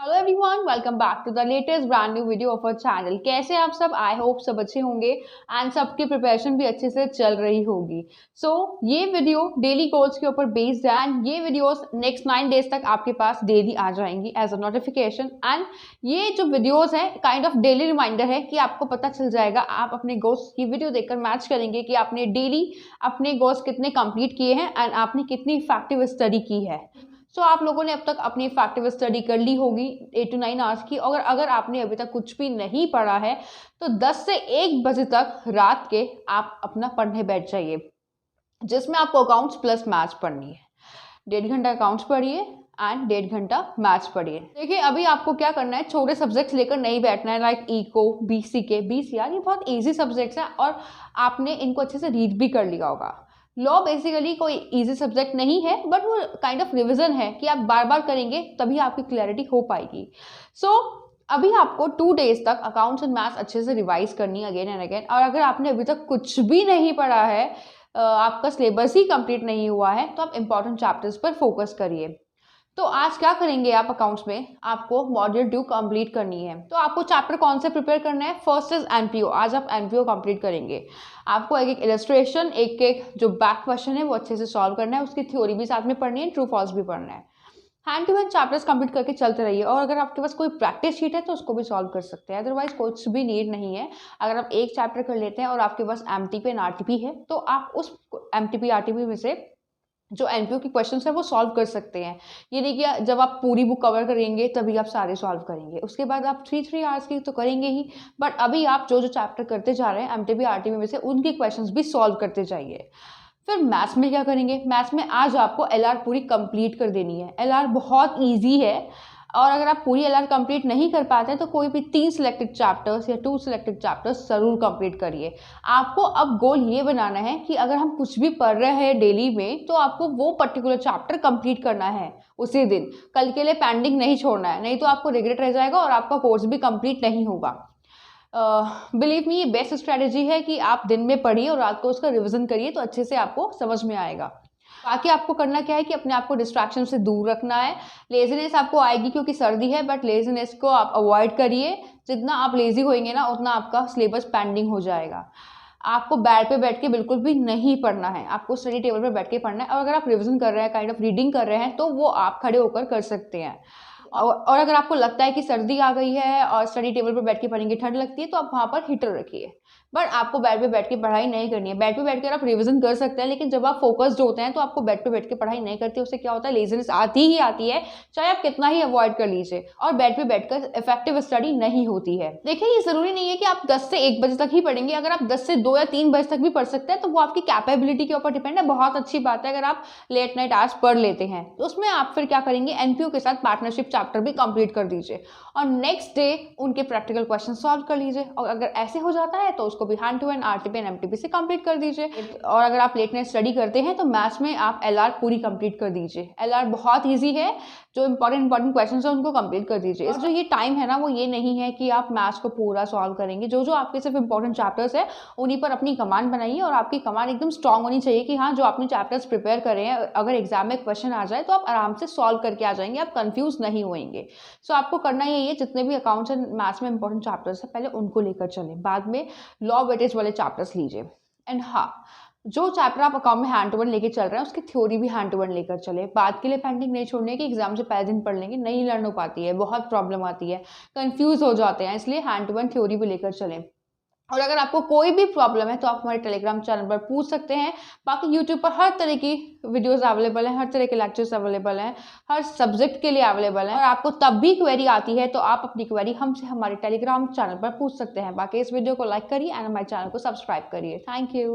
Hello everyone, welcome back to the latest brand new video of our channel. कैसे आप सब? I hope सब अच्छे होंगे एंड सबकी प्रिपरेशन भी अच्छे से चल रही होगी। ये वीडियो डेली गोल्स के ऊपर बेस्ड है एंड ये वीडियोस नेक्स्ट 9 डेज तक आपके पास डेली आ जाएंगी एज अ नोटिफिकेशन। एंड ये जो वीडियोस है काइंड ऑफ डेली रिमाइंडर है कि आपको पता चल जाएगा, आप अपने गोल्स की वीडियो देखकर मैच करेंगे कि आपने डेली अपने गोल्स कितने कंप्लीट किए हैं एंड आपने कितनी इफेक्टिव स्टडी की है। आप लोगों ने अब तक अपनी इफेक्टिव स्टडी कर ली होगी 8 to 9 आवर्स की। अगर आपने अभी तक कुछ भी नहीं पढ़ा है तो 10 से 1 बजे तक रात के आप अपना पढ़ने बैठ जाइए, जिसमें आपको अकाउंट्स प्लस मैथ्स पढ़नी है। 1.5 घंटा अकाउंट्स पढ़िए एंड 1.5 घंटा मैथ्स पढ़िए। देखिए, अभी आपको क्या करना है, छोटे सब्जेक्ट्स लेकर नहीं बैठना है लाइक इको, बीसी यार ये बहुत ईजी सब्जेक्ट्स हैं और आपने इनको अच्छे से रीड भी कर लिया होगा। लॉ बेसिकली कोई इजी सब्जेक्ट नहीं है, बट वो काइंड ऑफ रिविजन है कि आप बार बार करेंगे तभी आपकी क्लैरिटी हो पाएगी। अभी आपको 2 डेज तक अकाउंट्स एंड मैथ्स अच्छे से रिवाइज करनी है अगेन एंड अगेन। और अगर आपने अभी तक कुछ भी नहीं पढ़ा है, आपका सिलेबस ही कंप्लीट नहीं हुआ है, तो आप इंपॉर्टेंट चैप्टर्स पर फोकस करिए। तो आज क्या करेंगे आप अकाउंट्स में, आपको मॉड्यूल 2 कंप्लीट करनी है। तो आपको चैप्टर कौन से प्रिपेयर करना है? First is NPO. आज आप एनपीओ कंप्लीट करेंगे। आपको एक एक इलस्ट्रेशन, एक एक जो बैक क्वेश्चन है वो अच्छे से सॉल्व करना है, उसकी थ्योरी भी साथ में पढ़नी है, ट्रू फॉल्स भी पढ़ना है। Hand to hand chapters complete करके चलते रहिए। और अगर आपके पास कोई प्रैक्टिस शीट है तो उसको भी सॉल्व कर सकते हैं, अदरवाइज कुछ भी नीड नहीं है। अगर आप एक चैप्टर कर लेते हैं और आपके पास एमटीपी एंड आरटीपी है तो आप उस एमटीपी आरटीपी में से जो एनपीओ की क्वेश्चंस है वो सॉल्व कर सकते हैं। ये नहीं कि जब आप पूरी बुक कवर करेंगे तभी आप सारे सॉल्व करेंगे, उसके बाद आप 3 आवर्स की तो करेंगे ही, बट अभी आप जो जो चैप्टर करते जा रहे हैं एमटीपी आरटीपी में से उनके क्वेश्चंस भी सॉल्व करते जाइए। फिर मैथ्स में क्या करेंगे? मैथ्स में आज आपको एलआर पूरी कंप्लीट कर देनी है। एलआर बहुत ईजी है और अगर आप पूरी एलआर कंप्लीट नहीं कर पाते तो कोई भी 3 सिलेक्टेड चैप्टर्स या 2 सिलेक्टेड चैप्टर्स जरूर कंप्लीट करिए। आपको अब गोल ये बनाना है कि अगर हम कुछ भी पढ़ रहे हैं डेली में तो आपको वो पर्टिकुलर चैप्टर कंप्लीट करना है उसी दिन, कल के लिए पेंडिंग नहीं छोड़ना है, नहीं तो आपको रिग्रेट रह जाएगा और आपका कोर्स भी कंप्लीट नहीं होगा। बिलीव मी, ये बेस्ट स्ट्रैटेजी है कि आप दिन में पढ़िए और रात को उसका रिविजन करिए तो अच्छे से आपको समझ में आएगा। बाकी आपको करना क्या है कि अपने आप को डिस्ट्रैक्शन से दूर रखना है। लेजीनेस आपको आएगी क्योंकि सर्दी है, बट लेजीनेस को आप अवॉइड करिए। जितना आप लेजी होएंगे ना उतना आपका सिलेबस पेंडिंग हो जाएगा। आपको बेड पे बैठ के बिल्कुल भी नहीं पढ़ना है, आपको स्टडी टेबल पर बैठ के पढ़ना है। और अगर आप रिविजन कर रहे हैं, काइंड ऑफ रीडिंग कर रहे हैं, तो वो आप खड़े होकर कर सकते हैं। और अगर आपको लगता है कि सर्दी आ गई है और स्टडी टेबल पर बैठ के पढ़ेंगे ठंड लगती है तो आप वहाँ पर हीटर रखिए, बट आपको बेड पे बैठ के पढ़ाई नहीं करनी है। बेड पे बैठ कर आप रिवीजन कर सकते हैं, लेकिन जब आप फोकस्ड होते हैं तो आपको बेड पे बैठ के पढ़ाई नहीं करती, उससे क्या होता है, लेजीनेस आती ही आती है, चाहे आप कितना ही अवॉइड कर लीजिए, और बेड पे बैठकर इफेक्टिव स्टडी नहीं होती है। देखिए, ये जरूरी नहीं है कि आप 10 से 1 बजे तक ही पढ़ेंगे। अगर आप 10 से 2 या 3 बजे तक भी पढ़ सकते हैं तो वो आपकी कैपेबिलिटी के ऊपर डिपेंड है। बहुत अच्छी बात है अगर आप लेट नाइट आवर्स पढ़ लेते हैं, तो उसमें आप फिर क्या करेंगे, एनपीओ के साथ पार्टनरशिप चैप्टर भी कंप्लीट कर दीजिए और नेक्स्ट डे उनके प्रैक्टिकल क्वेश्चन सॉल्व कर लीजिए। और अगर ऐसे हो जाता है तो उसको भी hand to hand RTP and MTP से कंप्लीट कर दीजिए। और अगर आप लेट नाइट स्टडी करते हैं तो मैथ्स में आप एलआर पूरी कंप्लीट कर दीजिए। एलआर बहुत ईजी है, जो इंपॉर्टेंट क्वेश्चन है उनको कंप्लीट कर दीजिए। जो ये टाइम है ना, वो ये नहीं है कि आप मैथ्स को पूरा सॉल्व करेंगे। जो जो आपके सिर्फ इंपॉर्टेंट चैप्टर्स है उन्हीं पर अपनी कमांड बनाइए, और आपकी कमांड एकदम स्ट्रांग होनी चाहिए कि हाँ, जो आपने चैप्टर्स प्रिपेयर करे हैं अगर एग्जाम में क्वेश्चन आ जाए तो आप आराम से सॉल्व करके आ जाएंगे, आप कंफ्यूज नहीं होंगे। आपको करना यही है, जितने भी अकाउंट्स एंड मैथ्स में इंपॉर्टेंट चैप्टर्स है पहले उनको लेकर चलें, बाद में लॉ वेटेज वाले चैप्टर्स लीजिए। एंड हाँ, जो चैप्टर आप अकाउंट में हैंड टू हैंड लेके चल रहे हैं उसकी थ्योरी भी हैंड टू हैंड लेकर चले। बाद के लिए पेंडिंग नहीं छोड़ने की, एग्जाम से पहले दिन पढ़ लेंगे, नहीं लर्न हो पाती है, बहुत प्रॉब्लम आती है, कंफ्यूज हो जाते हैं, इसलिए हैंड टू हैंड थ्योरी भी लेकर चलें। और अगर आपको कोई भी प्रॉब्लम है तो आप हमारे टेलीग्राम चैनल पर पूछ सकते हैं। बाकी यूट्यूब पर हर तरह की वीडियोस अवेलेबल हैं, हर तरह के लेक्चर्स अवेलेबल हैं, हर सब्जेक्ट के लिए अवेलेबल हैं। और आपको तब भी क्वेरी आती है तो आप अपनी क्वेरी हमसे हमारे टेलीग्राम चैनल पर पूछ सकते हैं। बाकी इस वीडियो को लाइक करिए एंड हमारे चैनल को सब्सक्राइब करिए। Thank you.